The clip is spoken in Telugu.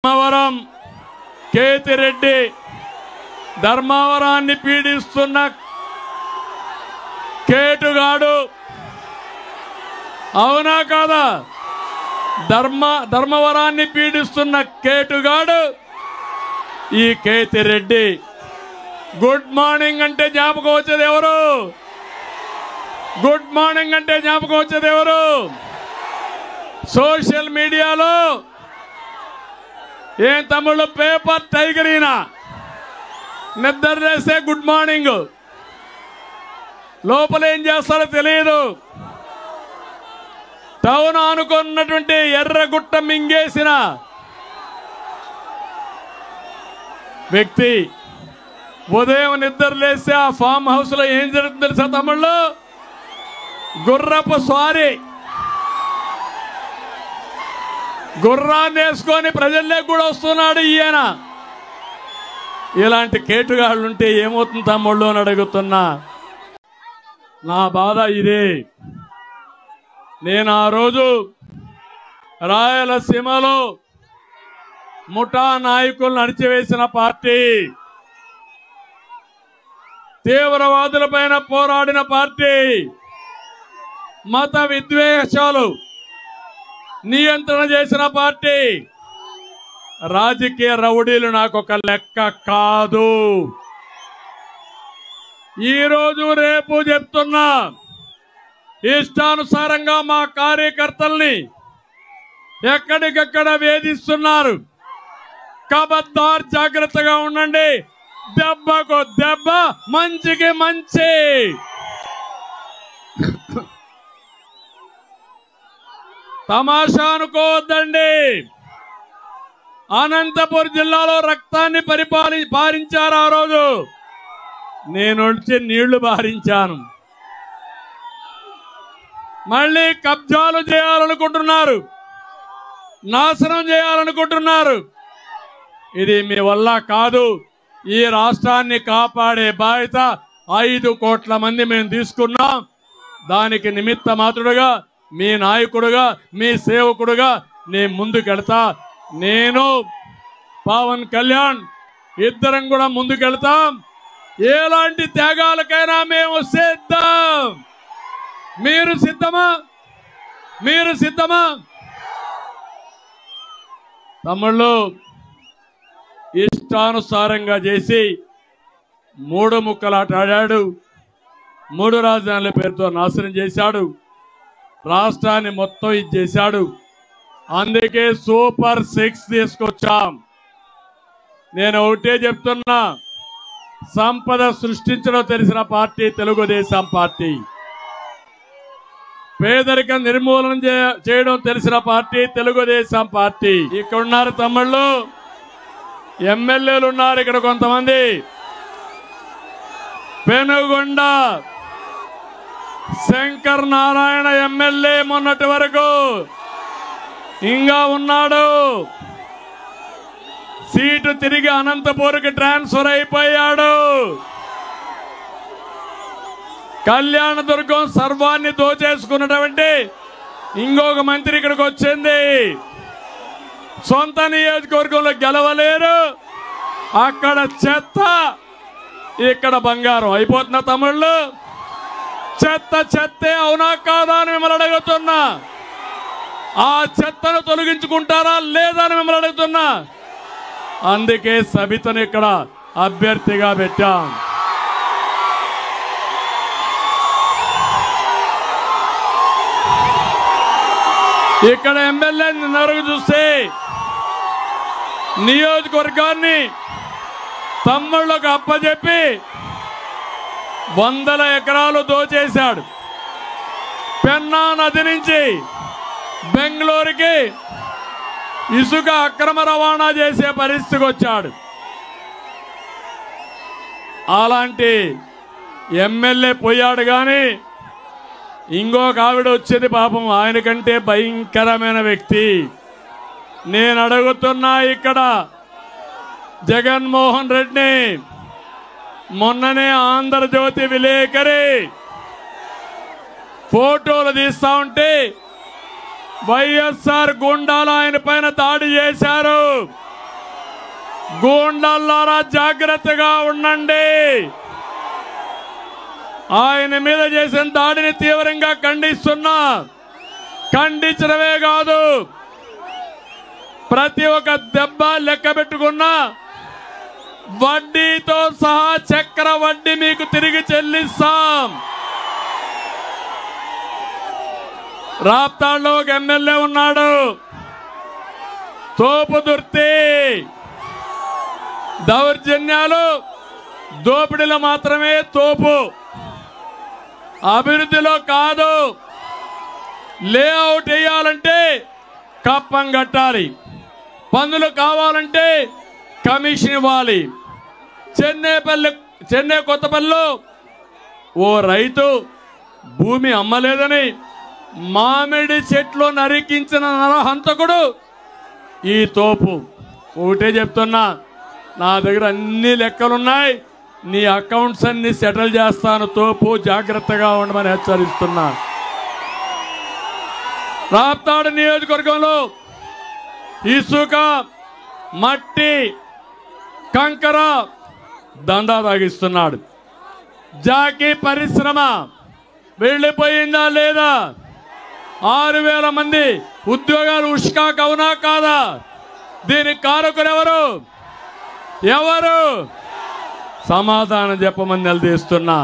ధర్మవరం కేతిరెడ్డి ధర్మవరాన్ని పీడిస్తున్న కేటుగాడు అవునా కాదా? ధర్మవరాన్ని పీడిస్తున్న కేటుగాడు ఈ కేతిరెడ్డి. గుడ్ మార్నింగ్ అంటే జ్ఞాపకం వచ్చేది ఎవరు? గుడ్ మార్నింగ్ అంటే జ్ఞాపకం వచ్చేది ఎవరు? సోషల్ మీడియాలో ఏం తమ్ముళ్ళు పేపర్ టైగర్ ఈయన నిద్ర చేస్తే గుడ్ మార్నింగ్, లోపల ఏం చేస్తారో తెలియదు. టౌన్ అనుకున్నటువంటి ఎర్రగుట్ట మింగేసిన వ్యక్తి ఉదయం నిద్ర లేస్తే ఆ ఫామ్ హౌస్ లో ఏం జరుగుతుంది తెలుసా తమ్ముళ్ళు? గుర్రపు స్వారీ. గుర్రాన్ని వేసుకొని ప్రజల్లోకి కూడా వస్తున్నాడు ఈయన. ఇలాంటి కేటుగాళ్ళు ఉంటే ఏమవుతుంది తమ్ముళ్ళు అని అడుగుతున్నా. నా బాధ ఇదే. నేను ఆ రోజు రాయలసీమలో ముఠా నాయకులను అణిచివేసిన పార్టీ, తీవ్రవాదులపైన పోరాడిన పార్టీ, మత విద్వేషాలు నియంత్రణ చేసిన పార్టీ. రాజకీయ రౌడీలు నాకొక లెక్క కాదు. ఈరోజు రేపు చెప్తున్నా, ఇష్టానుసారంగా మా కార్యకర్తల్ని ఎక్కడికక్కడ వేధిస్తున్నారు. ఖబర్దార్, జాగ్రత్తగా ఉండండి. దెబ్బకు దెబ్బ, మంచికి మంచి. తమాషా అనుకోవద్దండి. అనంతపురం జిల్లాలో రక్తాన్ని పారించారు ఆ రోజు. నేను వచ్చి నీళ్లు బారించాను. మళ్ళీ కబ్జాలు చేయాలనుకుంటున్నారు, నాశనం చేయాలనుకుంటున్నారు. ఇది మీ వల్ల కాదు. ఈ రాష్ట్రాన్ని కాపాడే బాధ్యత 5 కోట్ల మంది మేము తీసుకున్నాం. దానికి నిమిత్త మాత్రుడుగా, మీ నాయకుడుగా, మీ సేవకుడుగా నేను ముందుకెళ్తా. నేను పవన్ కళ్యాణ్ ఇద్దరం కూడా ముందుకెళ్తాం. ఎలాంటి త్యాగాలకైనా మేము సిద్ధం. మీరు సిద్ధమా? మీరు సిద్ధమా? తమ్ముళ్ళు, ఇష్టానుసారంగా చేసి 3 ముక్కలాట ఆడాడు. 3 రాజధానుల పేరుతో నాశనం చేశాడు. రాష్ట్రాన్ని మొత్తం ఇది చేశాడు. అందుకే సూపర్ 6 తీసుకొచ్చాం. నేను ఒకటే చెప్తున్నా, సంపద సృష్టించడం తెలిసిన పార్టీ తెలుగుదేశం పార్టీ. పేదరికం నిర్మూలన చేయడం తెలిసిన పార్టీ తెలుగుదేశం పార్టీ. ఇక్కడ ఉన్నారు తమ్ముళ్ళు, ఎమ్మెల్యేలు ఉన్నారు ఇక్కడ కొంతమంది. పెనుగొండ శంకర్ నారాయణ ఎమ్మెల్యే మొన్నటి వరకు ఇంకా ఉన్నాడు. సీటు తిరిగి అనంతపూర్కి ట్రాన్స్ఫర్ అయిపోయాడు. కళ్యాణదుర్గం సర్వాన్ని దోచేసుకున్నటువంటి ఇంకొక మంత్రి ఇక్కడికి వచ్చింది. సొంత నియోజకవర్గంలో గెలవలేరు. అక్కడ చెత్త, ఇక్కడ బంగారం అయిపోతున్న తమ్ముళ్ళు. చెత్త చెత్తే, అవునా కాదా అని మిమ్మల్ని అడుగుతున్నా. ఆ చెత్తను తొలగించుకుంటారా లేదా అని మిమ్మల్ని అడుగుతున్నా. అందుకే సబితను ఇక్కడ అభ్యర్థిగా పెట్టాం. ఇక్కడ ఎమ్మెల్యే నిన్నవరకు చూస్తే నియోజకవర్గాన్ని తమ్ముళ్లకు అప్పచెప్పి 100 ఎకరాలు దోచేశాడు. పెన్నా నది నుంచి బెంగళూరుకి ఇసుక అక్రమ రవాణా చేసే పరిస్థితికి వచ్చాడు. అలాంటి ఎమ్మెల్యే పోయాడు. కానీ ఇంకొక ఆవిడ వచ్చేది పాపం, ఆయన కంటే భయంకరమైన వ్యక్తి. నేను అడుగుతున్నా, ఇక్కడ జగన్మోహన్ రెడ్డిని మొన్ననే ఆంధ్రజ్యోతి విలేకరి ఫోటోలు తీస్తా ఉంటే వైఎస్ఆర్ గుండాలు ఆయన పైన దాడి చేశారు. గూండాల్లారా జాగ్రత్తగా ఉండండి. ఆయన మీద చేసిన దాడిని తీవ్రంగా ఖండిస్తున్నా. ఖండించడమే కాదు, ప్రతి ఒక్క దెబ్బ లెక్క పెట్టుకున్నా వడ్డీతో సహా చక్ర వడ్డీ మీకు తిరిగి చెల్లిస్తాం. రాప్తాడులో ఒక ఎమ్మెల్యే ఉన్నాడు, తోపు దుర్తి. దౌర్జన్యాలు దోపిడీలో మాత్రమే తోపు, అభివృద్ధిలో కాదు. లేఅవుట్ వేయాలంటే కప్పం కట్టాలి, పన్నులు కావాలంటే కమిషన్ ఇవ్వాలి. చెన్నై కొత్తపల్లిలో ఓ రైతు భూమి అమ్మలేదని మామిడి చెట్లు నరికించిన నరహంతకుడు ఈ తోపు. ఒకటే చెప్తున్నా, నా దగ్గర అన్ని లెక్కలున్నాయి, నీ అకౌంట్స్ అన్ని సెటిల్ చేస్తాను. తోపు జాగ్రత్తగా ఉండమని హెచ్చరిస్తున్నా. రాప్తాడు నియోజకవర్గంలో ఇసుక, మట్టి, కంకర దందా తాగిస్తున్నాడు. జాకీ పరిశ్రమ వెళ్ళిపోయిందా లేదా? 6,000 మంది ఉద్యోగాలు ఉష్కాకు అవునా కాదా? దీనికి కారకులు ఎవరు? సమాధానం చెప్పమని నిలదీస్తున్నా.